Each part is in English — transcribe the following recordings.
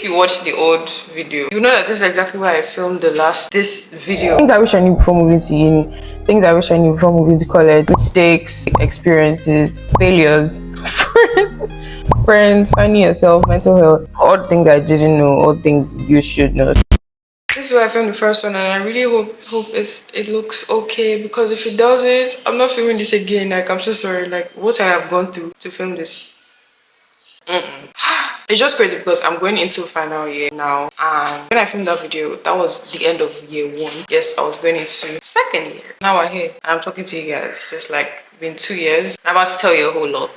If you watch the old video, you know that this is exactly why I filmed this video. Things I wish I knew before moving to uni, things I wish I knew before moving to college, mistakes, experiences, failures, friends, finding yourself, mental health, all things I didn't know, all things you should know. This is why I filmed the first one, and I really hope it looks okay, because if it doesn't, I'm not filming this again. Like, I'm so sorry, like what I have gone through to film this. It's just crazy because I'm going into final year now, and when I filmed that video, that was the end of year 1. Yes, I was going into second year. Now we're here and I'm talking to you guys. It's like been 2 years. I'm about to tell you a whole lot.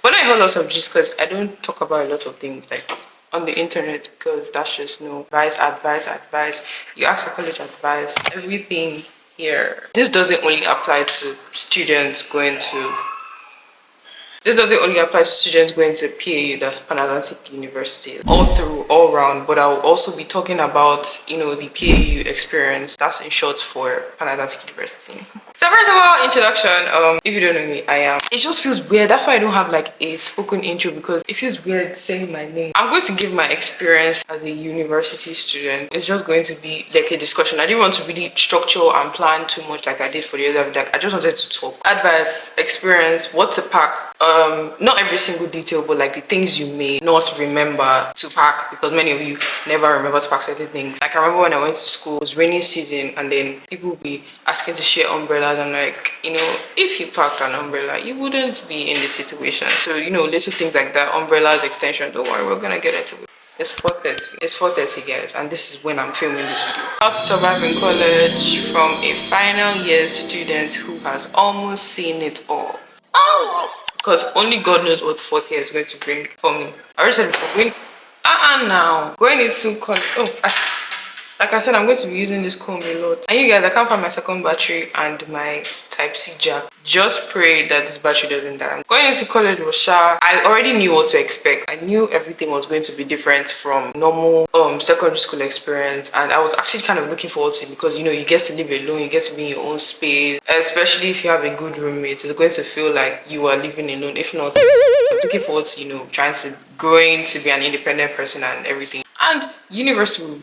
But not a whole lot of just because I don't talk about a lot of things like on the internet, because that's just no advice. You ask for college advice, everything here. This doesn't only apply to students going to PAU, that's Pan Atlantic University, all round. But I'll also be talking about, you know, the PAU experience. That's in short for Pan Atlantic University. So first of all, introduction. If you don't know me, it just feels weird. That's why I don't have like a spoken intro, because it feels weird saying my name. I'm going to give my experience as a university student. It's just going to be like a discussion. I didn't want to really structure and plan too much like I did for the other video. Like, I just wanted to talk. Advice, experience, what to pack. Not every single detail, but like the things you may not remember to pack, because many of you never remember to pack certain things. Like, I remember when I went to school, it was rainy season, and then people would be asking to share umbrellas. And like, you know, if you packed an umbrella, you wouldn't be in this situation. So, you know, little things like that, umbrellas, extension, don't worry, we're gonna get into it. It's 4:30. It's 4:30, guys, and this is when I'm filming this video. How to survive in college from a final year student who has almost seen it all. Almost. Because only God knows what 4th year is going to bring for me. I already said before, now going into college. Like I said, I'm going to be using this comb a lot. And you guys, I can't find my second battery and my Type-C jack. Just pray that this battery doesn't die. Going into college was sharp. I already knew what to expect. I knew everything was going to be different from normal secondary school experience. And I was actually kind of looking forward to it, because, you know, you get to live alone. You get to be in your own space. Especially if you have a good roommate. It's going to feel like you are living alone. If not, I'm looking forward to, you know, growing to be an independent person and everything. And university will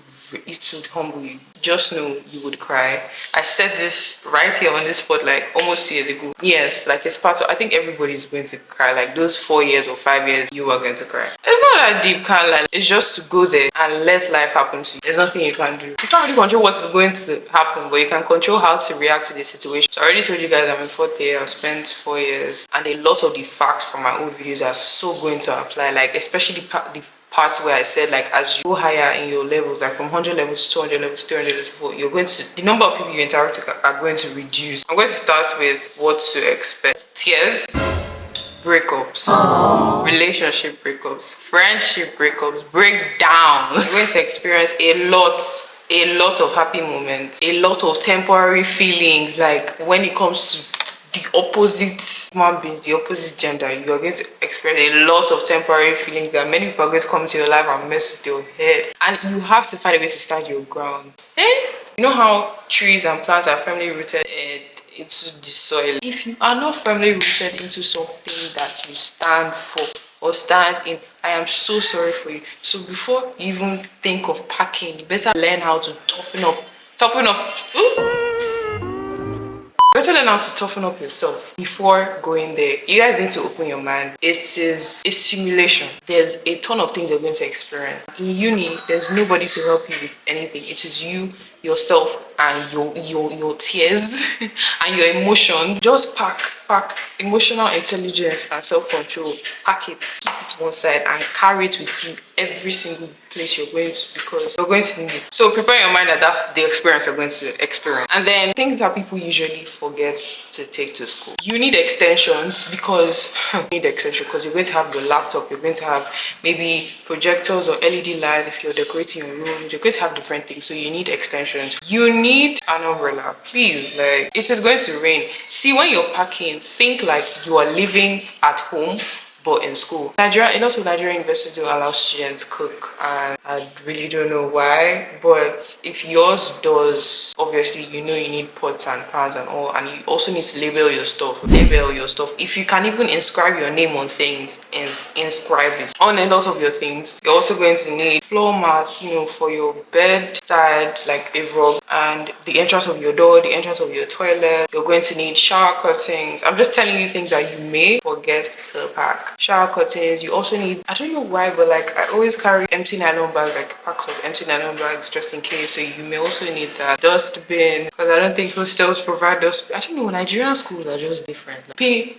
humble you. Just know you would cry. I said this right here on this spot like almost 2 years ago. Yes, like it's part of, I think everybody is going to cry. Like those 4 years or 5 years, you are going to cry. It's not that deep, kind of like, it's just to go there and let life happen to you. There's nothing you can do. You can't really control what is going to happen, but you can control how to react to the situation. So I already told you guys I'm in 4th year. I've spent 4 years, and a lot of the facts from my old videos are so going to apply. Like especially the parts where I said, like, as you go higher in your levels, like from 100 levels to 200 levels, 300 levels, 400, you're going to, the number of people you interact with are going to reduce. I'm going to start with what to expect. Tears, breakups, relationship breakups, friendship breakups, breakdowns. You're going to experience a lot of happy moments, a lot of temporary feelings. Like when it comes to the opposite human beings, the opposite gender, you are going to experience a lot of temporary feelings that many people are going to come into your life and mess with your head, and you have to find a way to stand your ground. You know how trees and plants are firmly rooted into the soil? If you are not firmly rooted into something that you stand for or stand in, I am so sorry for you. So before you even think of packing, you better learn how to toughen up. Better learn how to toughen up yourself before going there. You guys need to open your mind. It is a simulation. There's a ton of things you're going to experience. In uni, there's nobody to help you with anything. It is you, yourself, and your tears and your emotions. Just pack emotional intelligence and self-control. Pack it, keep it one side, and carry it with you every single place you're going to, because you're going to need it. So prepare your mind that that's the experience you're going to experience. And then things that people usually forget to take to school. You need extensions, because you're going to have your laptop, you're going to have maybe projectors or LED lights if you're decorating your room, you're going to have different things, so you need extensions. You need an umbrella, please. Like, it is going to rain. See, when you're packing, think like you are living at home, but in school. Nigeria, a lot of Nigerian universities do allow students to cook, and I really don't know why, but if yours does, obviously you know you need pots and pans and all, and you also need to label your stuff. If you can even inscribe your name on things, inscribe it on a lot of your things. You're also going to need floor mats, you know, for your bedside, like a rug, and the entrance of your door, the entrance of your toilet. You're going to need shower curtains. I'm just telling you things that you may forget to pack. Shower curtains. You also need, I don't know why, but like I always carry empty nylon bags, like packs of empty nylon bags just in case. So you may also need that. Dustbin, because I don't think hostels provide dustbin. I don't know, Nigerian schools are just different. Like, pay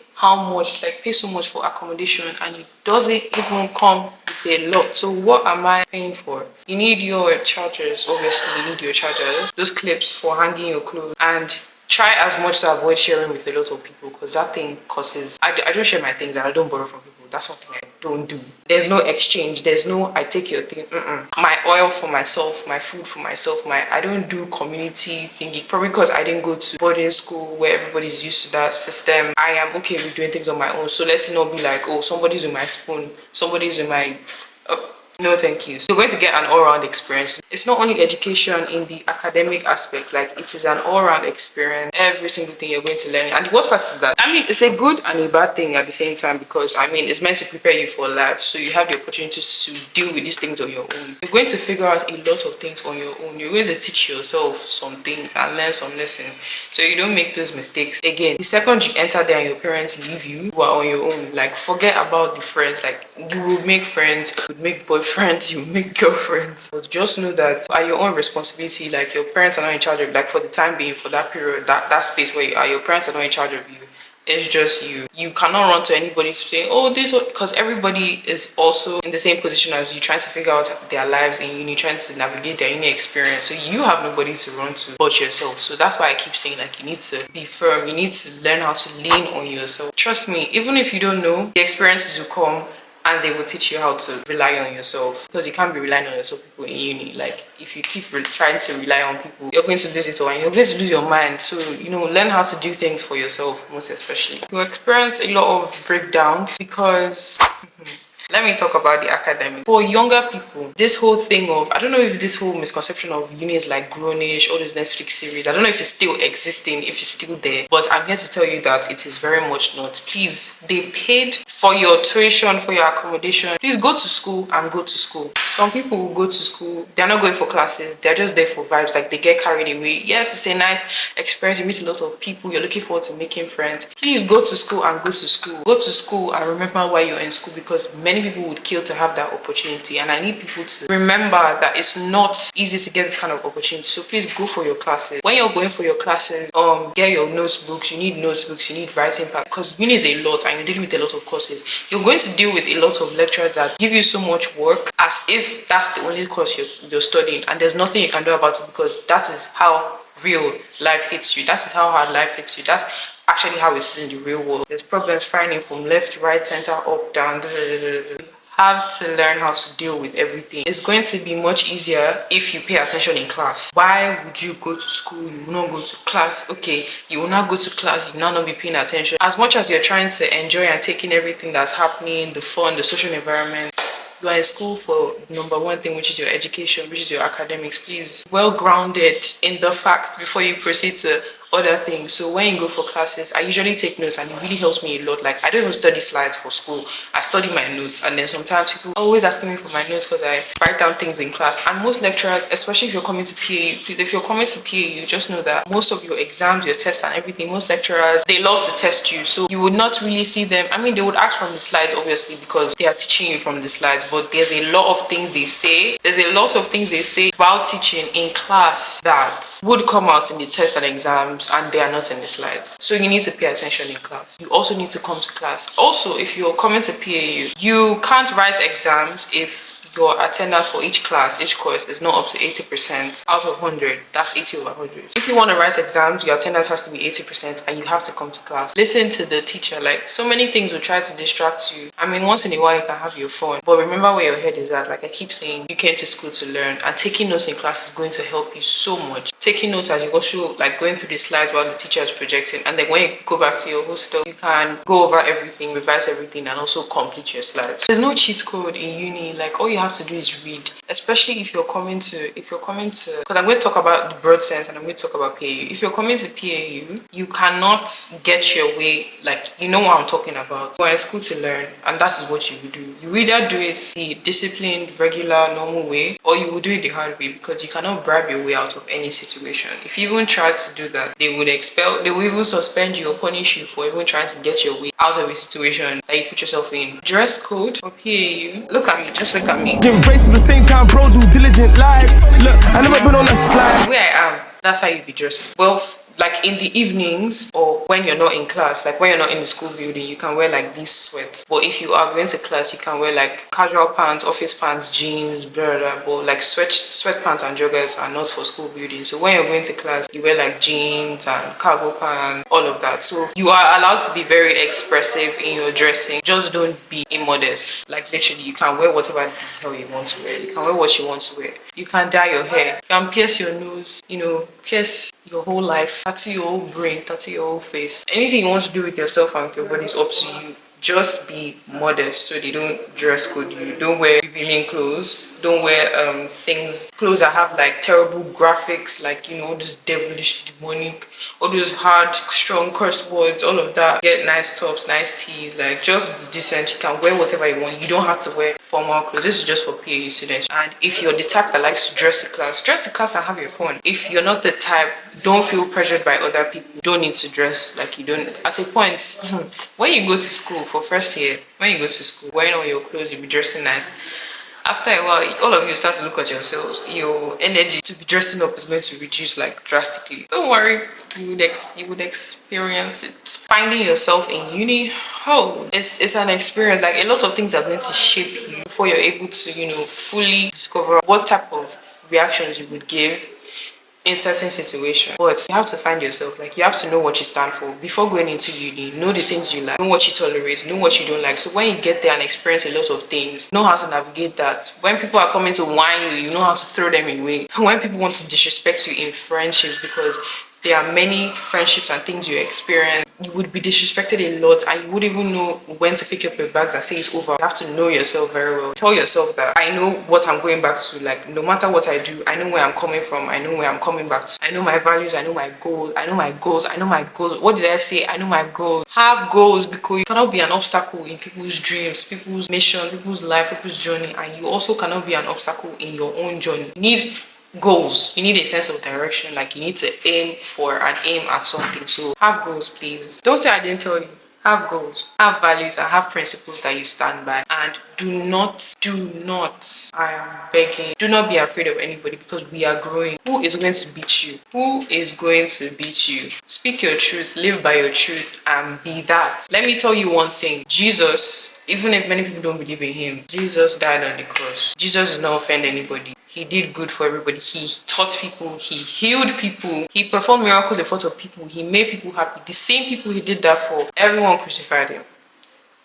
so much for accommodation, and it doesn't even come with a lot. So what am I paying for? You need your chargers. Obviously you need your chargers, those clips for hanging your clothes, and try as much to avoid sharing with a lot of people, because that thing causes, I don't share my things, and I don't borrow from people. That's one thing I don't do. There's no exchange. There's no I take your thing. My oil for myself, my food for myself. I don't do community thingy. Probably because I didn't go to boarding school where everybody's used to that system. I am okay with doing things on my own. So let's not be like, oh, somebody's with my spoon, somebody's with my no, thank you. So you're going to get an all-round experience. It's not only education in the academic aspect, like it is an all-round experience. Every single thing you're going to learn. And the worst part is that, I mean, it's a good and a bad thing at the same time, because I mean, it's meant to prepare you for life. So you have the opportunity to deal with these things on your own. You're going to figure out a lot of things on your own. You're going to teach yourself some things and learn some lessons, so you don't make those mistakes again. The second you enter there and your parents leave you, you are on your own. Like, forget about the friends. Like, you will make friends, you would make boyfriends, you make girlfriends, but just know that at your own responsibility. Like, your parents are not in charge of, like, for the time being, for that period, that space where you are, your parents are not in charge of you. It's just you cannot run to anybody to say, oh, this, because everybody is also in the same position as you, trying to figure out their lives in uni, trying to navigate their uni experience. So you have nobody to run to but yourself. So that's why I keep saying, like, you need to be firm. You need to learn how to lean on yourself. Trust me, even if you don't know, the experiences will come, and they will teach you how to rely on yourself, because you can't be relying on yourself, people in uni. Like, if you keep trying to rely on people, you're going to lose it all, and you're going to lose your mind. So, you know, learn how to do things for yourself, most especially. You'll experience a lot of breakdowns, because let me talk about the academic. For younger people, this whole thing of, I don't know if this whole misconception of uni is like grownish, all those Netflix series, I don't know if it's still existing, if it's still there, but I'm here to tell you that it is very much not. Please, they paid for your tuition, for your accommodation. Please go to school and go to school. Some people will go to school, they're not going for classes, they're just there for vibes. Like, they get carried away. Yes, it's a nice experience, you meet a lot of people, you're looking forward to making friends. Please go to school and go to school. Go to school and remember why you're in school, because many people would kill to have that opportunity, and I need people to remember that it's not easy to get this kind of opportunity. So please go for your classes. When you're going for your classes, get your notebooks. You need notebooks, you need writing pad, because uni is a lot and you're dealing with a lot of courses. You're going to deal with a lot of lecturers that give you so much work as if that's the only course you're studying, and there's nothing you can do about it, because that is how real life hits you. That is how hard life hits you. That's actually how it's in the real world. There's problems finding from left, right, center, up, down. Have to learn how to deal with everything. It's going to be much easier if you pay attention in class. Why would you go to school, you will not go to class? Okay, you will not go to class, you will not be paying attention. As much as you're trying to enjoy and take in everything that's happening, the fun, the social environment, you are in school for number one thing, which is your education, which is your academics. Please, well grounded in the facts before you proceed to other things. So when you go for classes, I usually take notes, and it really helps me a lot. Like, I don't even study slides for school, I study my notes. And then sometimes people are always asking me for my notes, because I write down things in class. And most lecturers, especially if you're coming to PAU, please, if you're coming to PAU, just know that most of your exams, your tests and everything, most lecturers, they love to test you. So you would not really see them. I mean, they would ask from the slides, obviously, because they are teaching you from the slides, but there's a lot of things they say. There's a lot of things they say while teaching in class that would come out in the tests and exams, and they are not in the slides. So you need to pay attention in class. You also need to come to class. Also, if you're coming to PAU, you can't write exams if your attendance for each class, each course is not up to 80% out of 100. That's 80 over 100. If you want to write exams, your attendance has to be 80% and you have to come to class. Listen to the teacher. Like, so many things will try to distract you. I mean, once in a while you can have your fun, but remember where your head is at. Like I keep saying, you came to school to learn, and taking notes in class is going to help you so much. taking notes as you go through, like going through the slides while the teacher is projecting, and then when you go back to your hostel, you can go over everything, revise everything, and also complete your slides. There's no cheat code in uni. Like, all you have to do is read, especially if you're coming to, because I'm going to talk about the broad sense and I'm going to talk about PAU. If you're coming to PAU, you cannot get your way, like, you know what I'm talking about. We're in school to learn, and that is what you will do. You either do it the disciplined, regular, normal way, or you will do it the hard way, because you cannot bribe your way out of any situation. If you even try to do that, they will even suspend you or punish you for even trying to get your way out of a situation that you put yourself in. Dress code for PAU. Look at me, just look at me. Race at the same time, bro, do diligent life. Look, I never been on a slide. The way I am, that's how you be dressed. Well, like in the evenings or when you're not in class, like when you're not in the school building, you can wear like these sweats. But if you are going to class, you can wear like casual pants, office pants, jeans, blah blah. But like sweatpants and joggers are not for school building. So when you're going to class, you wear like jeans and cargo pants, all of that. So you are allowed to be very expressive in your dressing. Just don't be immodest. Like literally, you can wear whatever the hell you want to wear. You can wear what you want to wear. You can dye your hair. You can pierce your nose. You know, pierce your whole life, tattoo your whole brain, tattoo your whole face. Anything you want to do with yourself and with your body is up to you. Just be modest so they don't dress code you. Don't wear revealing clothes. Don't wear clothes that have like terrible graphics, like, you know, this devilish, demonic, all those hard, strong curse words, all of that. Get nice tops, nice tees, like just be decent. You can wear whatever you want. You don't have to wear formal clothes. This is just for PAU students. And if you're the type that likes to dress the class and have your fun. If you're not the type, don't feel pressured by other people. You don't need to dress like you don't. At a point, when you go to school for first year, wearing all your clothes, you'll be dressing nice. After a while, all of you start to look at yourselves. Your energy to be dressing up is going to reduce like drastically. Don't worry, you would experience it. Finding yourself in uni, it's an experience. Like a lot of things are going to shape you before you're able to, you know, fully discover what type of reactions you would give in certain situations. But you have to find yourself. Like, you have to know what you stand for before going into uni. Know the things you like, know what you tolerate, know what you don't like. So when you get there and experience a lot of things, know how to navigate that. When people are coming to whine you, you know how to throw them away. When people want to disrespect you in friendships, because there are many friendships and things you experience, you would be disrespected a lot and you wouldn't even know when to pick up your bags and say it's over. You have to know yourself very well. Tell yourself that I know what I'm going back to. Like, no matter what I do, I know where I'm coming from. I know where I'm coming back to. I know my values. I know my goals. I know my goals. I know my goals. What did I say? I know my goals. Have goals, because you cannot be an obstacle in people's dreams, people's mission, people's life, people's journey. And you also cannot be an obstacle in your own journey. You need goals. You need a sense of direction. Like, you need to aim at something. So have goals, please. Don't say I didn't tell you. Have goals, have values, and have principles that you stand by. And do not, I am begging, do not be afraid of anybody, because we are growing. Who is going to beat you? Who is going to beat you? Speak your truth, live by your truth, and be that. Let me tell you one thing. Jesus, even if many people don't believe in him, Jesus died on the cross. Jesus did not offend anybody. He did good for everybody. He taught people. He healed people. He performed miracles in front of people. He made people happy. The same people he did that for, everyone crucified him.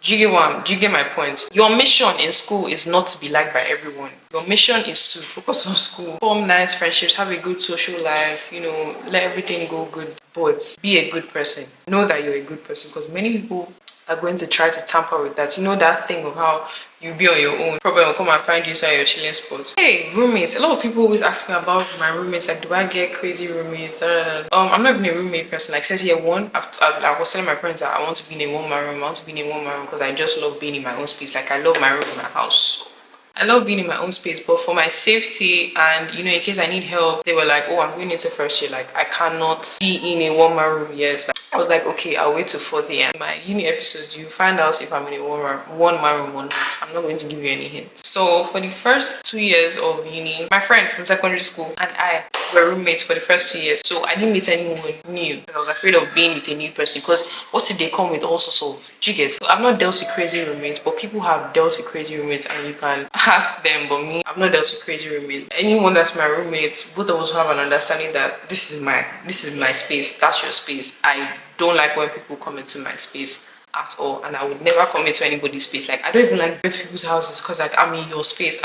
Do you get my point? Your mission in school is not to be liked by everyone. Your mission is to focus on school, form nice friendships, have a good social life, you know, let everything go good. But be a good person. Know that you're a good person, because many people are going to try to tamper with that. You know that thing of how you be on your own, problem will come and find you inside your chilling spot. Hey, roommates. A lot of people always ask me about my roommates. Like, do I get crazy roommates? I'm not even a roommate person. Like, since year one, I was telling my parents that I want to be in a one-man room. I want to be in a one-man room because I just love being in my own space. Like, I love my room in my house. I love being in my own space, but for my safety and, you know, in case I need help, they were like, oh, I'm going into first year. Like, I cannot be in a one-man room yet. Like, I was like, okay, I'll wait till fourth year. In my uni episodes, you find out if I'm in a one-man room or not. I'm not going to give you any hints. So for the first 2 years of uni, my friend from secondary school and I were roommates for the first 2 years. So I didn't meet anyone new. I was afraid of being with a new person, because what if they come with all sorts of jiggers? So I've not dealt with crazy roommates, but people have dealt with crazy roommates, and you can ask them. But me, I've not dealt with crazy roommates. Anyone that's my roommate, both of us have an understanding that this is my space, that's your space. I don't like when people come into my space. at all, and I would never come into anybody's space. Like, I don't even like going to people's houses because like I'm in your space.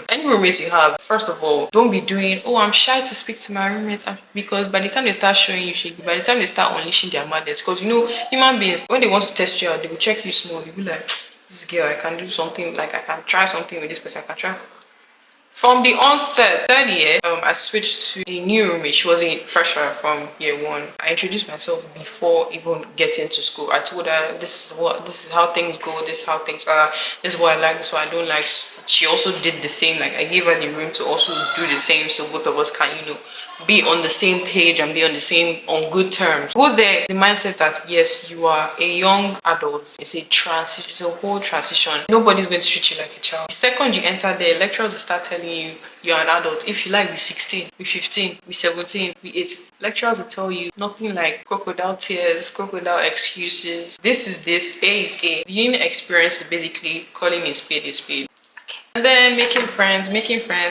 Any roommates you have, first of all, don't be doing, oh, I'm shy to speak to my roommate, because by the time they start showing you shit, by the time they start unleashing their madness, because you know, human beings, when they want to test you out, they will check you small. They'll be like, this girl, I can do something, like I can try something with this person, I can try. From the onset, third year, I switched to a new roommate. She was a fresher from year one. I introduced myself before even getting to school. I told her this is how things go, this is how things are, this is what I like, this is what I don't like. She also did the same. Like, I gave her the room to also do the same, so both of us can, you know, be on the same page and be on good terms. Go there, the mindset that yes, you are a young adult. It's a transition, it's a whole transition. Nobody's going to treat you like a child. The second you enter there, lecturers will start telling you you're an adult. If you like, be 16, be 15, be 17, be 18. Lecturers will tell you nothing like crocodile tears, crocodile excuses. This is this, A is A. The uni experience is basically calling a spade a spade. And then making friends.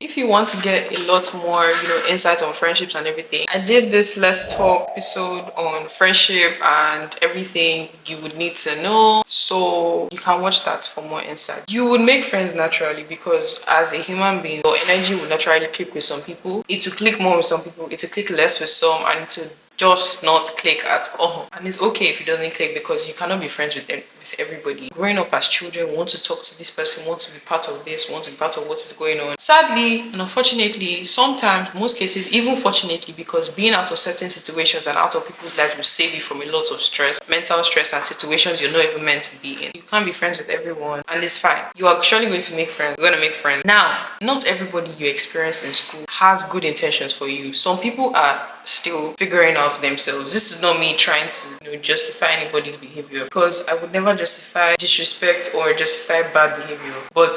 If you want to get a lot more, you know, insights on friendships and everything, I did this Let's Talk episode on friendship and everything you would need to know. So you can watch that for more insights. You would make friends naturally because as a human being, your energy will naturally click with some people. It will click more with some people. It will click less with some, and it will just not click at all. And it's okay if it doesn't click because you cannot be friends with everybody. Growing up as children, we want to talk to this person, want to be part of this, want to be part of what is going on. Sadly and unfortunately, sometimes, most cases, even fortunately, because being out of certain situations and out of people's lives will save you from a lot of stress, mental stress, and situations you're not even meant to be in. You can't be friends with everyone, and it's fine. You are surely going to make friends. You're going to make friends. Now, not everybody you experience in school has good intentions for you. Some people are still figuring out themselves. This is not me trying to, you know, justify anybody's behavior, because I would never justify disrespect or justify bad behavior. But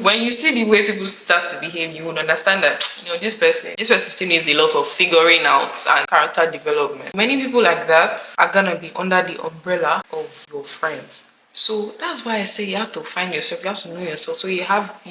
when you see the way people start to behave, you would understand that, you know, this person still needs a lot of figuring out and character development. Many people like that are gonna be under the umbrella of your friends. So that's why I say you have to find yourself, you have to know yourself, so you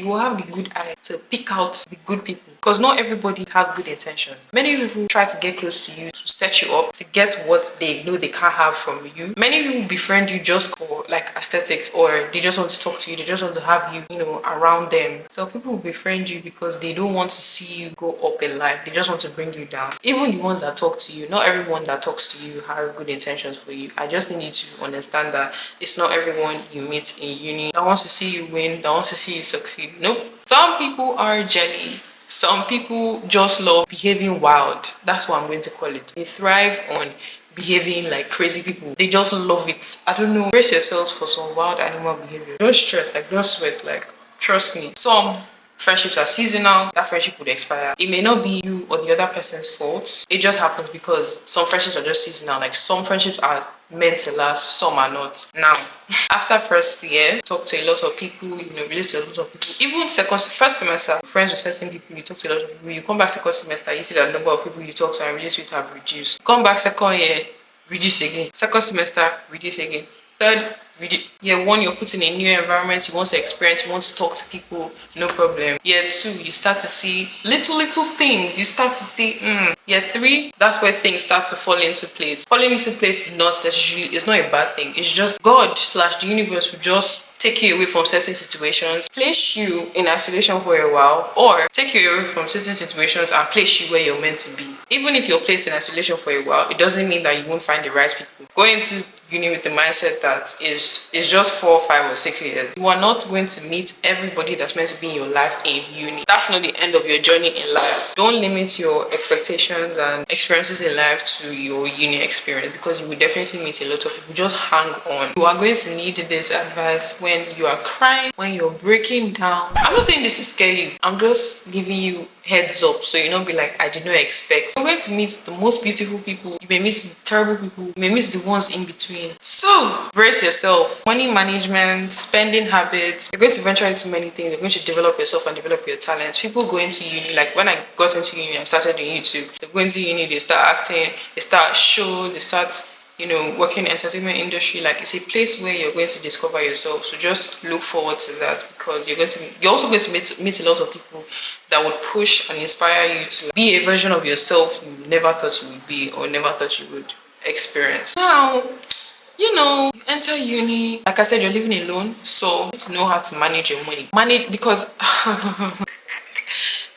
will have the good eye to pick out the good people, because not everybody has good intentions. Many people try to get close to you to set you up to get what they know they can't have from you. Many people befriend you just for like aesthetics, or they just want to talk to you, they just want to have you, you know, around them. So people will befriend you because they don't want to see you go up in life, they just want to bring you down. Even the ones that talk to you, not everyone that talks to you has good intentions for you. I just need you to understand that it's not everyone you meet in uni that wants to see you win, that wants to see you succeed. Nope. Some people are jelly. Some people just love behaving wild. That's what I'm going to call it. They thrive on behaving like crazy people. They just love it. I don't know. Brace yourselves for some wild animal behavior. Don't stress, like don't sweat, like trust me. Some friendships are seasonal. That friendship would expire. It may not be you or the other person's fault. It just happens because some friendships are just seasonal. Like some friendships are meant to last, some are not. Now, after first year, talk to a lot of people, you know, relate to a lot of people. Even first semester, friends with certain people, you talk to a lot of people. You come back second semester, you see that the number of people you talk to and relate with have reduced. Come back second year, reduce again. Second semester, reduce again. Third, year one, you're put in a new environment, you want to experience, you want to talk to people, no problem. Year two, you start to see little things, you start to see, Year three, that's where things start to fall into place. Falling into place is not necessarily, it's not a bad thing. It's just God / the universe will just take you away from certain situations, place you in isolation for a while, or take you away from certain situations and place you where you're meant to be. Even if you're placed in isolation for a while, it doesn't mean that you won't find the right people. Go into uni with the mindset that is just 4, 5, or 6 years. You are not going to meet everybody that's meant to be in your life in uni. That's not the end of your journey in life. Don't limit your expectations and experiences in life to your uni experience, because you will definitely meet a lot of people. Just hang on. You are going to need this advice when you are crying, when you're breaking down. I'm not saying this to scare you. I'm just giving you heads up so you don't be like, I did not expect. You're going to meet the most beautiful people. You may meet terrible people. You may meet the ones in between. So brace yourself. Money management, spending habits. You're going to venture into many things. You're going to develop yourself and develop your talents. People go into uni, like when I got into uni, I started doing YouTube. They go into uni, they start acting, they start shows, they start, you know, working in the entertainment industry. Like, it's a place where you're going to discover yourself. So just look forward to that, because you're also going to meet a lot of people that would push and inspire you to be a version of yourself you never thought you would be or never thought you would experience. Now, you know, you enter uni. Like I said, you're living alone, so you need to know how to manage your money. Manage, because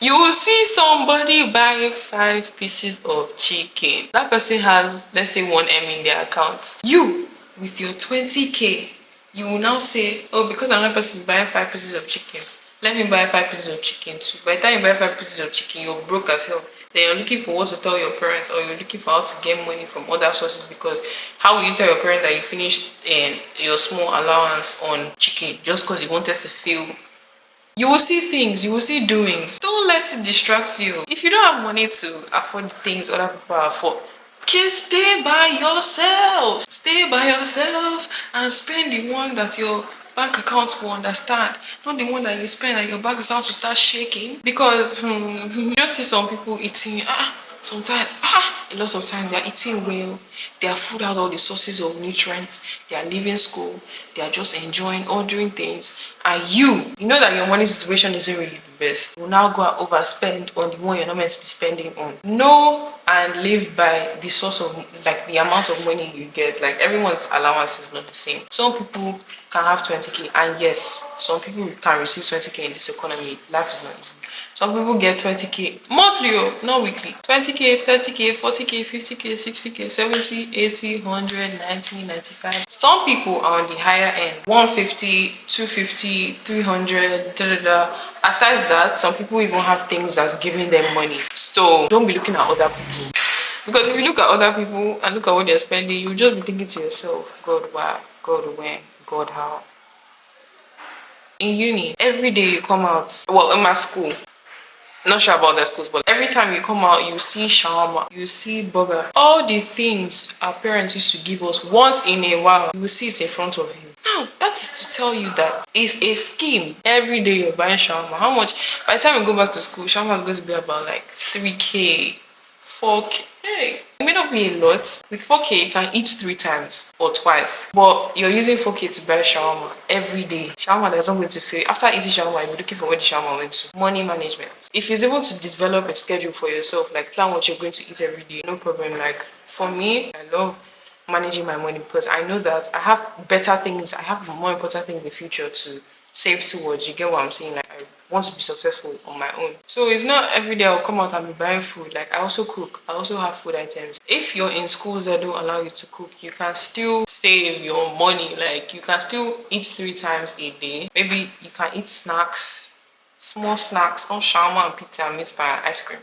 you will see somebody buy 5 pieces of chicken. That person has, let's say, 1M in their account. You, with your 20k, you will now say, oh, because another person is buying 5 pieces of chicken, let me buy 5 pieces of chicken too. By the time you buy 5 pieces of chicken, you're broke as hell. Then you're looking for what to tell your parents, or you're looking for how to get money from other sources, because how will you tell your parents that you finished your small allowance on chicken just because you wanted to feel? You will see things, you will see doings. Don't let it distract you. If you don't have money to afford the things other people afford, stay by yourself. Stay by yourself and spend the one that your bank account will understand, not the one that you spend and your bank account will start shaking. Because you just see some people eating, sometimes, a lot of times they are eating well, they are food out all the sources of nutrients, they are leaving school, they are just enjoying, ordering things, and you know that your money situation isn't really the best. You will now go and overspend on the one you're not meant to be spending on. Know and live by the source of, like, the amount of money you get. Like, everyone's allowance is not the same. Some people can have 20k, and yes, some people can receive 20k in this economy. Life is not easy. Some people get 20k monthly, not weekly. 20k, 30k, 40k, 50k, 60k, 70, 80, 100, 90, 95. Some people are on the higher end, 150, 250, 300, Aside that, some people even have things that's giving them money. So don't be looking at other people. Because if you look at other people and look at what they're spending, you'll just be thinking to yourself, God, why? God, when? God, how? In uni, every day you come out, well, in my school, not sure about the schools, but every time you come out, you see shawarma, you see burger. All the things our parents used to give us once in a while, you will see it in front of you. Now, that is to tell you that it's a scheme. Every day you're buying shawarma. How much? By the time you go back to school, shawarma is going to be about like 3k, 4k. Hey, it may not be a lot. With 4k, you can eat 3 times or twice. But you're using 4k to buy shawarma every day. Shawarma that's not going to fail. After eating shawarma, you'll be looking for where the shawarma went to. Money management. If you're able to develop a schedule for yourself, like plan what you're going to eat every day, no problem. Like, for me, I love managing my money because I know that I have better things, I have more important things in the future to save towards. You get what I'm saying? Like, I want to be successful on my own. So it's not every day I'll come out and be buying food. Like, I also cook. I also have food items. If you're in schools that don't allow you to cook, you can still save your money. Like, you can still eat 3 times a day. Maybe you can eat snacks, small snacks, not shawarma and pizza and meat pie and ice cream.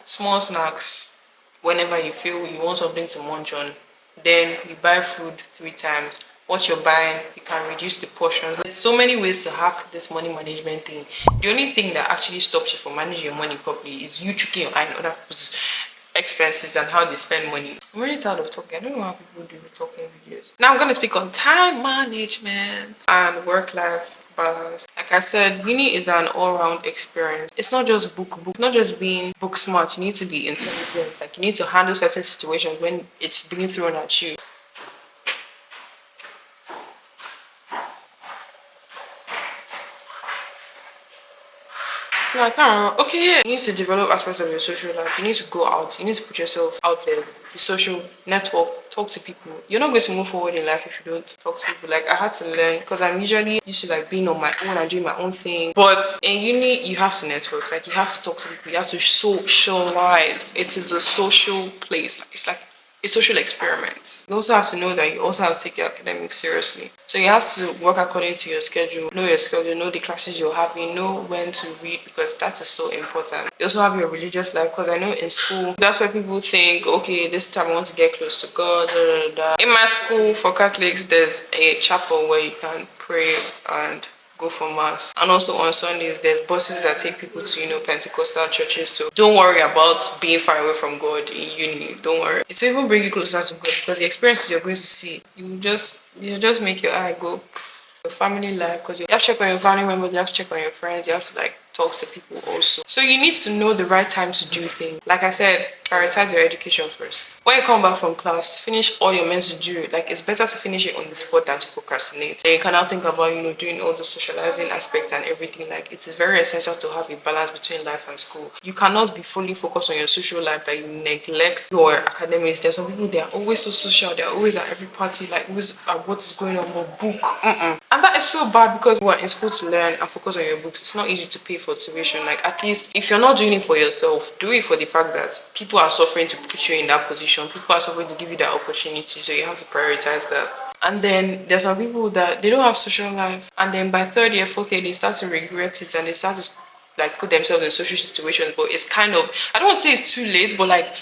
Small snacks whenever you feel you want something to munch on. Then you buy food 3 times. What you're buying, you can reduce the portions. There's so many ways to hack this money management thing. The only thing that actually stops you from managing your money properly is you choking your eye on other people's expenses and how they spend money. I'm really tired of talking. I don't know how people do the talking videos. Now I'm going to speak on time management and work-life balance. Like I said, uni is an all-round experience. It's not just book. It's not just being book smart. You need to be intelligent. Like, you need to handle certain situations when it's being thrown at you. No, I can't remember. Okay, yeah. You need to develop aspects of your social life. You need to go out. You need to put yourself out there. Be social, network, talk to people. You're not going to move forward in life if you don't talk to people. Like, I had to learn because I'm usually used to like being on my own and doing my own thing. But in uni, you have to network. Like, you have to talk to people. You have to socialize. It is a social place. Like, it's like a social experiment. You also have to know that you also have to take your academics seriously. So you have to work according to your schedule, know the classes you're having, know when to read, because that is so important. You also have your religious life, because I know in school, that's where people think, okay, this time I want to get close to God, In my school, for Catholics, there's a chapel where you can pray and go for mass, and also on Sundays there's buses that take people to Pentecostal churches. So don't worry about being far away from God in uni. Don't worry, it's even bring you closer to God, because the experiences you're going to see, you just make your eye go. Your family life, because you have to check on your family members, you have to check on your friends, you have to like talk to people also. So you need to know the right time to do things. Like I said, Prioritize your education first. When you come back from class, finish all you're meant to do. Like, it's better to finish it on the spot than to procrastinate. Then you can now think about, doing all the socializing aspects and everything. Like, it is very essential to have a balance between life and school. You cannot be fully focused on your social life that you neglect your academics. There's some people, they are always so social. They're always at every party, like always at what's going on, what book. And that is so bad because you are in school to learn and focus on your books. It's not easy to pay for tuition. Like, at least if you're not doing it for yourself, do it for the fact that people are suffering to put you in that position. People are suffering to give you that opportunity. So you have to prioritize that. And then there's some people that they don't have social life, and then by third year, fourth year, they start to regret it and they start to like put themselves in social situations. But it's kind of, I don't want to say it's too late, but like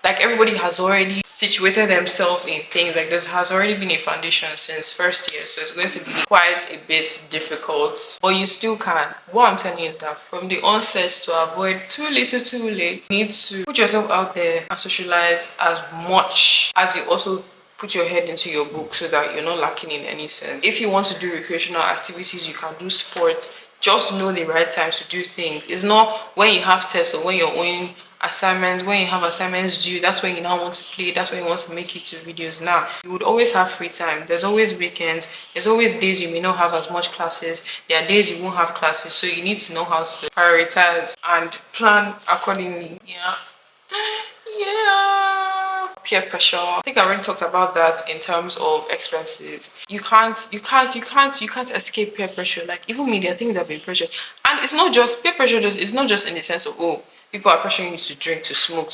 everybody has already situated themselves in things. Like, there has already been a foundation since first year, so it's going to be quite a bit difficult, but you still can. What I'm telling you is that from the onset, to avoid too little too late, you need to put yourself out there and socialize as much as you also put your head into your book, so that you're not lacking in any sense. If you want to do recreational activities, you can do sports. Just know the right times to do things. It's not when you have tests or when you're owning assignments. When you have assignments due, that's when you now want to play. That's when you want to make YouTube videos. Now, you would always have free time. There's always weekends. There's always days you may not have as much classes. There are days you won't have classes. So you need to know how to prioritize and plan accordingly. Yeah. Peer pressure. I think I already talked about that in terms of expenses. You can't escape peer pressure. Like, even me, there are things that have been pressured. And it's not just peer pressure, it's not just in the sense of, oh, people are pressuring you to drink, to smoke,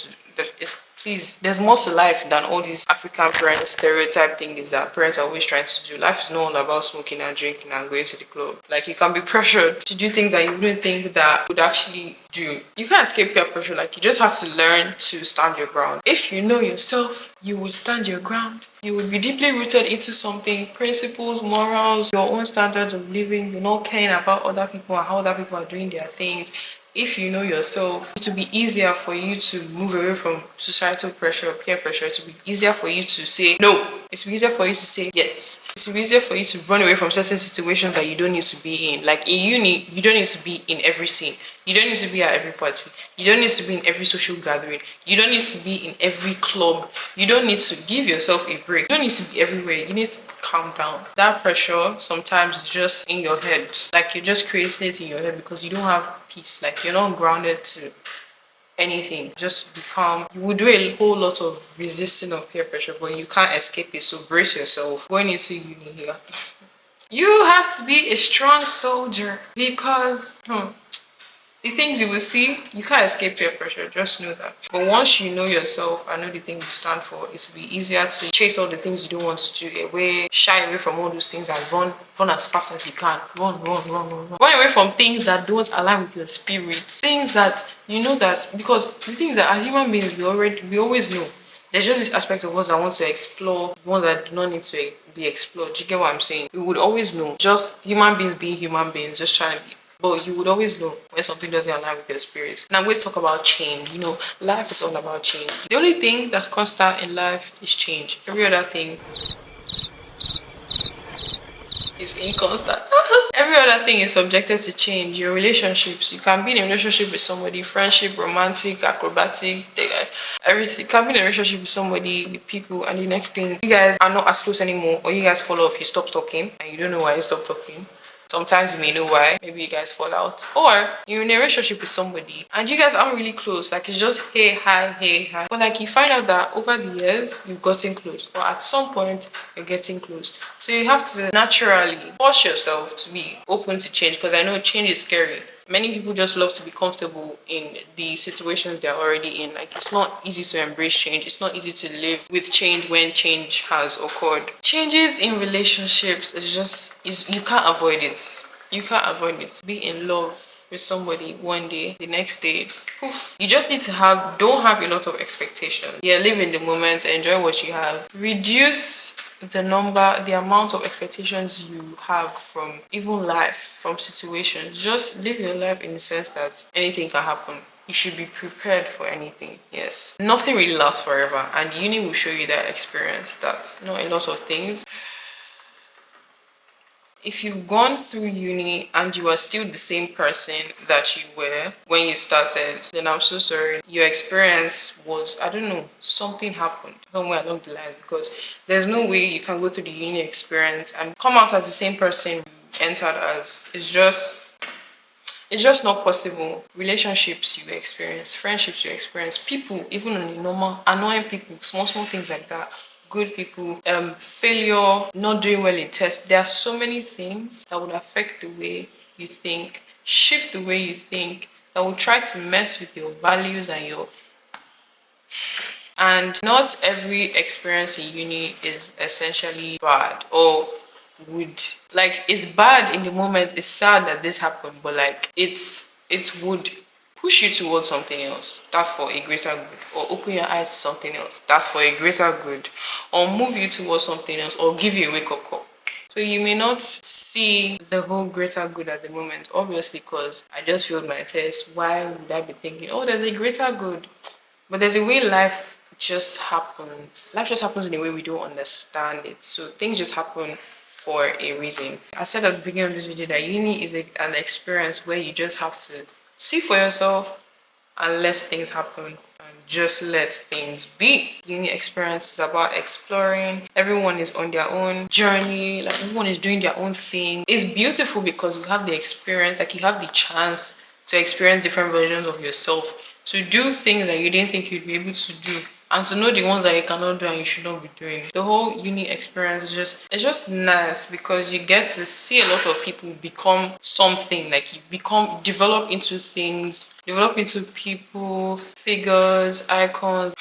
please, there's more to life than all these African parents stereotype things that parents are always trying to do. Life is not all about smoking and drinking and going to the club. Like, you can be pressured to do things that you wouldn't think that would actually do. You can't escape peer pressure. Like, you just have to learn to stand your ground. If you know yourself, you will stand your ground. You will be deeply rooted into something, principles, morals, your own standards of living. You're not caring about other people and how other people are doing their things. If you know yourself, it will be easier for you to move away from societal pressure, peer pressure. It will be easier for you to say no. It will be easier for you to say yes. It will be easier for you to run away from certain situations that you don't need to be in. Like, in uni, you don't need to be in every scene. You don't need to be at every party. You don't need to be in every social gathering. You don't need to be in every club. You don't need to give yourself a break. You don't need to be everywhere. You need to calm down. That pressure sometimes is just in your head. Like, you're just creating it in your head because you don't have peace. Like, you're not grounded to anything. Just be calm. You will do a whole lot of resisting of peer pressure, but you can't escape it. So brace yourself. Going into uni here, you have to be a strong soldier because the things you will see, you can't escape peer pressure. Just know that. But once you know yourself and know the things you stand for, it will be easier to chase all the things you don't want to do, shy away from all those things and run as fast as you can. Run. Run away from things that don't align with your spirit. Things that you know that, because the things that as human beings we always know. There's just this aspect of us that want to explore, one that do not need to be explored. Do you get what I'm saying? We would always know. Just human beings being human beings, just trying to be. But you would always know when something doesn't align with your spirit. Now, let's talk about change. Life is all about change. The only thing that's constant in life is change. Every other thing is inconstant. Every other thing is subjected to change. Your relationships, you can be in a relationship with somebody, friendship, romantic, acrobatic, everything. You can be in a relationship with somebody, with people, and the next thing, you guys are not as close anymore, or you guys fall off, you stop talking, and you don't know why you stop talking. Sometimes you may know why. Maybe you guys fall out. Or you're in a relationship with somebody and you guys aren't really close. Like, it's just hey, hi. But like, you find out that over the years, you've gotten close. Or at some point, you're getting close. So you have to naturally force yourself to be open to change. Because I know change is scary. Many people just love to be comfortable in the situations they're already in. Like, it's not easy to embrace change. It's not easy to live with change when change has occurred. Changes in relationships you can't avoid it. You can't avoid it. Be in love with somebody one day, the next day, poof. You just need to don't have a lot of expectations. Yeah, live in the moment, enjoy what you have. Reduce the amount of expectations you have from even life, from situations. Just live your life in the sense that anything can happen. You should be prepared for anything. Yes. Nothing really lasts forever, and uni will show you that experience, that a lot of things if you've gone through uni and you are still the same person that you were when you started, then I'm so sorry. Your experience was, I don't know, something happened somewhere along the line, because there's no way you can go through the uni experience and come out as the same person you entered as. It's just not possible. Relationships you experience, friendships you experience, people, even on the normal, annoying people, small things like that, good people, failure, not doing well in tests. There are so many things that would affect the way you think, shift the way you think, that will try to mess with your values and not every experience in uni is essentially bad, or would, like, it's bad in the moment, it's sad that this happened, but like it would push you towards something else, that's for a greater good, or open your eyes to something else, that's for a greater good, or move you towards something else, or give you a wake-up call. So you may not see the whole greater good at the moment, obviously, because I just failed my test. Why would I be thinking, oh, there's a greater good? But there's a way life just happens. Life just happens in a way we don't understand it. So things just happen for a reason. I said at the beginning of this video that uni is an experience where you just have to see for yourself and let things happen and just let things be. Uni experience is about exploring. Everyone is on their own journey, like everyone is doing their own thing. It's beautiful because you have the experience, like you have the chance to experience different versions of yourself, to do things that you didn't think you'd be able to do, and to know the ones that you cannot do and you should not be doing. The whole uni experience is just nice because you get to see a lot of people become something, like you develop into things, develop into people, figures, icons.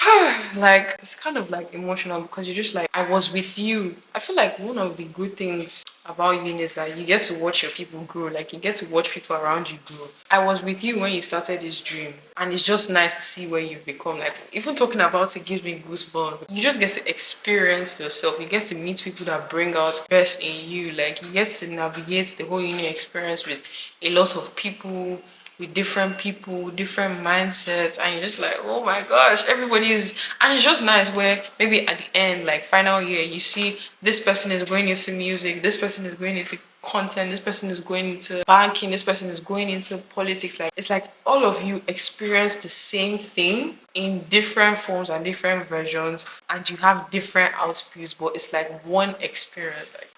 Like, it's kind of like emotional because you're just like, I was with you. I feel like one of the good things about uni is that you get to watch your people grow, like you get to watch people around you grow. I was with you when you started this dream, and it's just nice to see where you've become. Like, even talking about it gives me goosebumps. You just get to experience yourself, you get to meet people that bring out best in you, like you get to navigate the whole uni experience with a lot of people, with different people, different mindsets, and you're just like, oh my gosh, everybody is. And it's just nice where maybe at the end, like final year, you see this person is going into music, this person is going into content, this person is going into banking, this person is going into politics. Like, it's like all of you experience the same thing in different forms and different versions, and you have different outputs, but it's like one experience. Like,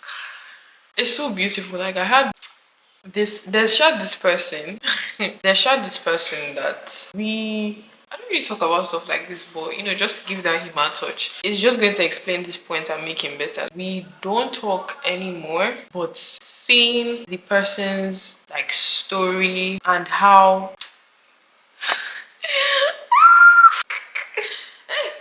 it's so beautiful. Like, I had there's shot this person that I don't really talk about stuff like this, but you know, just give that human touch. It's just going to explain this point and make him better. We don't talk anymore, but seeing the person's like story and how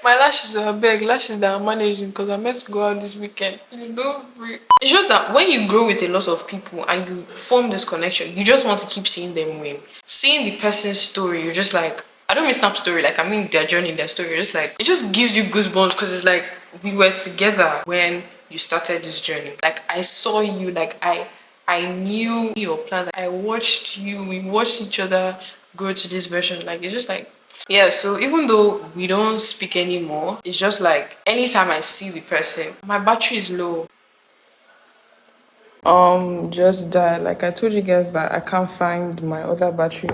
my lashes are big, lashes that I'm managing because I'm meant to go out this weekend. Please don't breathe. It's just that when you grow with a lot of people and you form this connection, you just want to keep seeing them win. Seeing the person's story, you're just like, I don't mean snap story, like I mean their journey, their story. Just like, it just gives you goosebumps because it's like we were together when you started this journey. Like, I saw you, like I knew your plans. I watched you, we watched each other grow to this version. Like, it's just like, yeah. So even though we don't speak anymore, it's just like anytime I see the person, my battery is low. Just died. Like I told you guys that I can't find my other battery.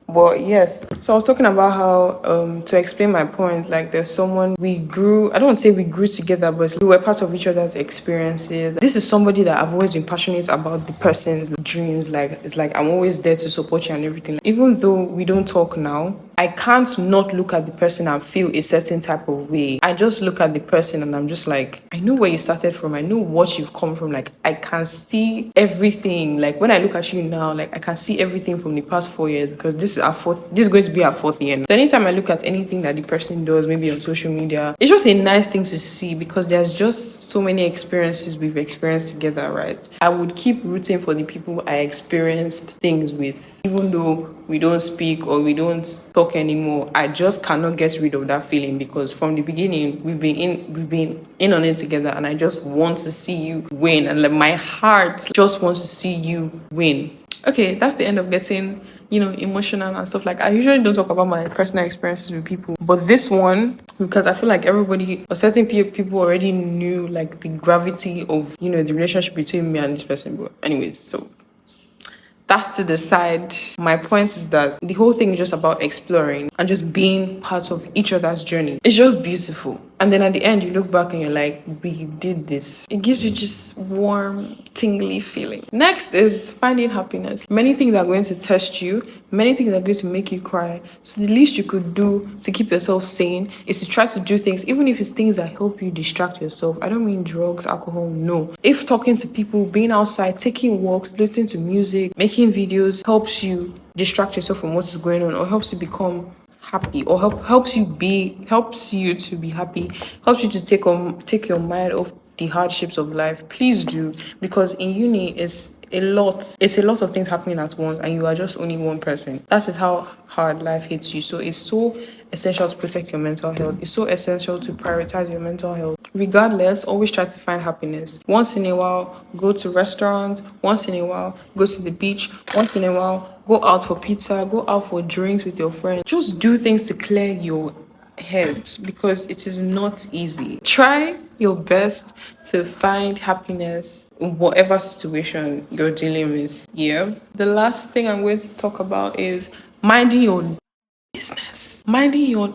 But yes, so I was talking about how to explain my point, like there's someone we grew, I don't want to say we grew together, but we were part of each other's experiences. This is somebody that I've always been passionate about the person's dreams. Like, it's like I'm always there to support you and everything. Even though we don't talk now, I can't not look at the person and feel a certain type of way. I just look at the person and I'm just like, I know where you started from. I know what you've come from. Like, I can see everything. Like, when I look at you now, like I can see everything from the past 4 years, because this is going to be our 4th year. So anytime I look at anything that the person does, maybe on social media, it's just a nice thing to see because there's just so many experiences we've experienced together, right? I would keep rooting for the people I experienced things with, even though we don't speak or we don't talk anymore. I just cannot get rid of that feeling because from the beginning we've been in on it together, and I just want to see you win, and like my heart just wants to see you win. Okay, that's the end of getting emotional and stuff. Like, I usually don't talk about my personal experiences with people, but this one, because I feel like everybody or certain people already knew like the gravity of the relationship between me and this person. But anyways, so that's to the side. My point is that the whole thing is just about exploring and just being part of each other's journey. It's just beautiful. And then at the end, you look back and you're like, we did this. It gives you just warm, tingly feeling. Next is finding happiness. Many things are going to test you. Many things are going to make you cry. So the least you could do to keep yourself sane is to try to do things, even if it's things that help you distract yourself. I don't mean drugs, alcohol, no. If talking to people, being outside, taking walks, listening to music, making videos helps you distract yourself from what is going on, or helps you become happy, or helps you to be happy, helps you to take your mind off the hardships of life, please do. Because in uni it's a lot of things happening at once, and you are just only one person. That is how hard life hits you. So it's so essential to protect your mental health. It's so essential to prioritize your mental health. Regardless, always try to find happiness. Once in a while, go to restaurants. Once in a while, go to the beach. Once in a while, go out for pizza. Go out for drinks with your friends. Just do things to clear your head, because it is not easy. Try your best to find happiness in whatever situation you're dealing with. Yeah. The last thing I'm going to talk about is minding your business. Minding your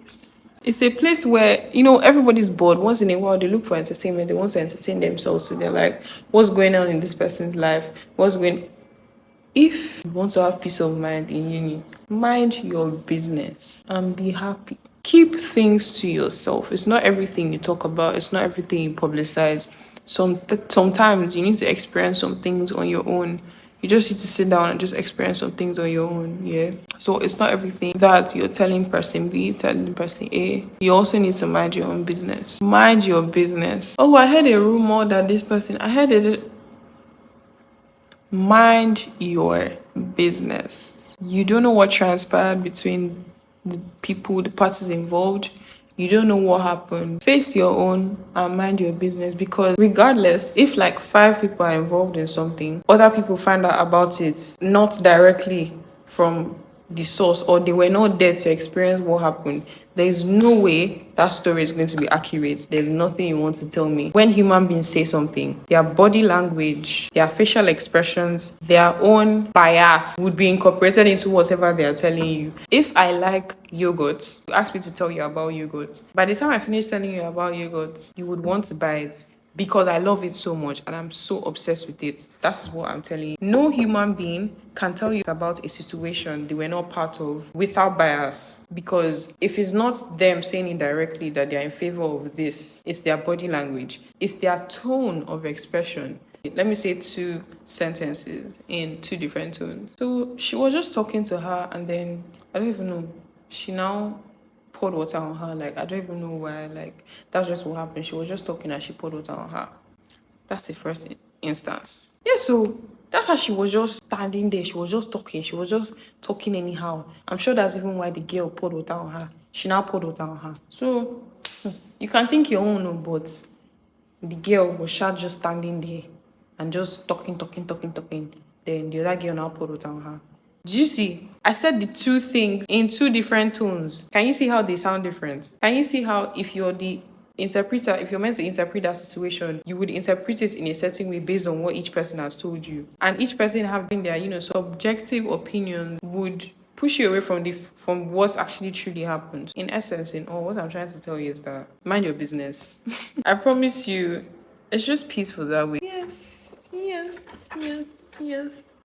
business. It's a place where, everybody's bored. Once in a while, they look for entertainment. They want to entertain themselves. So they're like, what's going on in this person's life? If you want to have peace of mind in uni, mind your business and be happy. Keep things to yourself. It's not everything you talk about. It's not everything you publicize. Sometimes you need to experience some things on your own. You just need to sit down and just experience some things on your own. Yeah. So it's not everything that you're telling person B, telling person A. You also need to mind your own business. Mind your business. Oh, I heard a rumor that this person. I heard it. Mind your business. You don't know what transpired between the parties involved. You don't know what happened. Face your own and mind your business, because regardless, if like 5 people are involved in something, other people find out about it not directly from the source, or they were not there to experience what happened, there is no way that story is going to be accurate. There's nothing you want to tell me. When human beings say something, their body language, their facial expressions, their own bias would be incorporated into whatever they are telling you. If I like yogurt, you ask me to tell you about yogurt. By the time I finish telling you about yogurt, you would want to buy it, because I love it so much and I'm so obsessed with it. That's what I'm telling you. No human being can tell you about a situation they were not part of without bias. Because if it's not them saying indirectly that they're in favor of this, it's their body language, it's their tone of expression. Let me say 2 sentences in 2 different tones. So she was just talking to her, and then I don't even know, she now poured water on her. Like, I don't even know why. Like, that's just what happened. She was just talking and she poured water on her. That's the first instance. Yeah, so that's how she was just standing there. She was just talking. She was just talking anyhow. I'm sure that's even why the girl poured water on her. She now poured water on her. So you can think your own, but the girl was just standing there and just talking. Then the other girl now poured water on her. Did you see? I said the 2 things in 2 different tones. Can you see how they sound different? Can you see how, if you're the interpreter, if you're meant to interpret that situation, you would interpret it in a certain way based on what each person has told you. And each person having their, subjective opinion would push you away from what actually truly happened. In essence, what I'm trying to tell you is that mind your business. I promise you, it's just peaceful that way. Yes.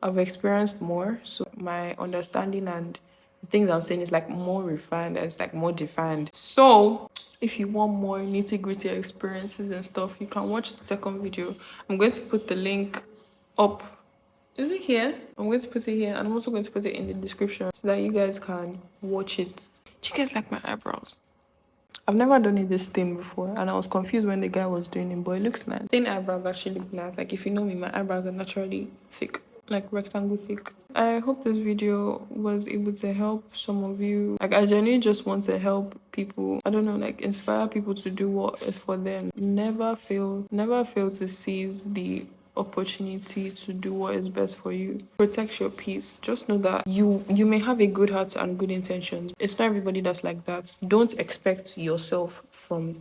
I've experienced more, so my understanding and the things I'm saying is like more refined, and it's like more defined. So if you want more nitty-gritty experiences and stuff, you can watch the second video. I'm going to put the link up. Is it here? I'm going to put it here, and I'm also going to put it in the description so that you guys can watch it. Do you guys like my eyebrows? I've never done it this thin before, and I was confused when the guy was doing it, but it looks nice. Thin eyebrows actually look nice. Like, if you know me, my eyebrows are naturally thick, like rectangle thick. I hope this video was able to help some of you. Like, I genuinely just want to help people. I don't know, like, inspire people to do what is for them. Never fail to seize the opportunity to do what is best for you. Protect your peace. Just know that you may have a good heart and good intentions. It's not everybody that's like that. Don't expect yourself from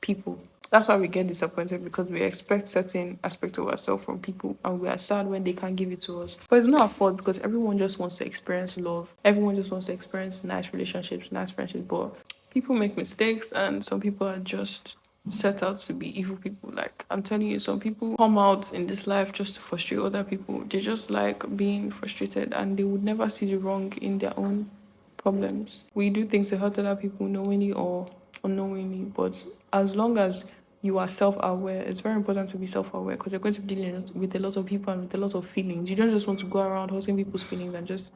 people. That's why we get disappointed, because we expect certain aspects of ourselves from people and we are sad when they can't give it to us. But it's not our fault, because everyone just wants to experience love. Everyone just wants to experience nice relationships, nice friendships. But people make mistakes, and some people are just set out to be evil people. Like, I'm telling you, some people come out in this life just to frustrate other people. They just like being frustrated, and they would never see the wrong in their own problems. We do things to hurt other people knowingly or unknowingly, but as long as you are self-aware, it's very important to be self-aware, because you're going to be dealing with a lot of people and with a lot of feelings. You don't just want to go around hurting people's feelings and just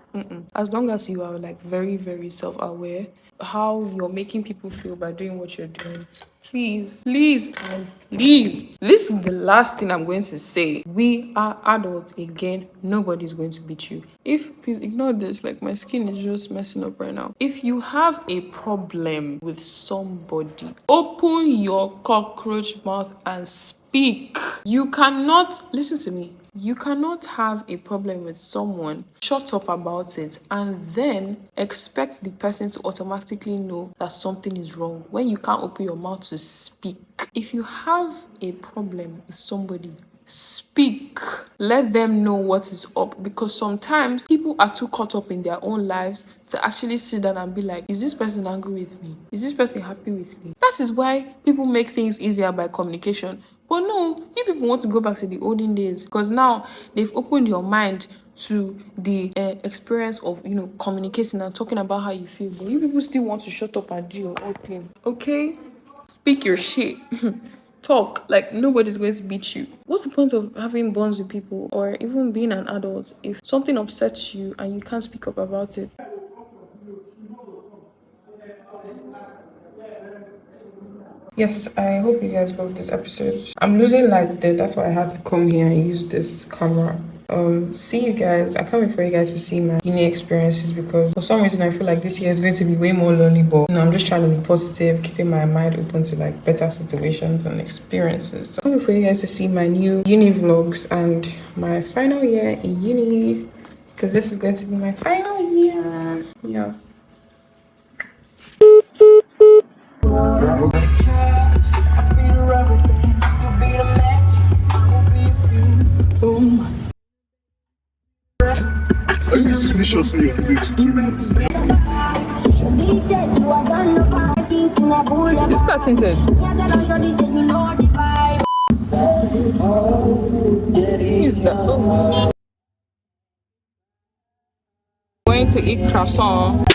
As long as you are like very, very self-aware, how you're making people feel by doing what you're doing, please, and please. This is the last thing I'm going to say. We are adults again. Nobody's going to beat you. Please ignore this, like my skin is just messing up right now. If you have a problem with somebody, open your cockroach mouth and speak. You cannot, listen to me. You cannot have a problem with someone, shut up about it, and then expect the person to automatically know that something is wrong when you can't open your mouth to speak. If you have a problem with somebody, speak. Let them know what is up, because sometimes people are too caught up in their own lives to actually sit down and be like, is this person angry with me? Is this person happy with me? That is why people make things easier by communication. But no, you people want to go back to the olden days, because now they've opened your mind to the experience of, communicating and talking about how you feel. But you people still want to shut up and do your own thing. Okay? Speak your shit. Talk. Like, nobody's going to beat you. What's the point of having bonds with people or even being an adult if something upsets you and you can't speak up about it? Yes, I hope you guys loved this episode. I'm losing light there, that's why I had to come here and use this camera. See you guys. I can't wait for you guys to see my uni experiences, because for some reason I feel like this year is going to be way more lonely, but I'm just trying to be positive, keeping my mind open to like better situations and experiences. So I can't wait for you guys to see my new uni vlogs and my final year in uni, because this is going to be my final year. Yeah. Switch us so you can do it to It's got tinted. Is that? Going to eat croissant.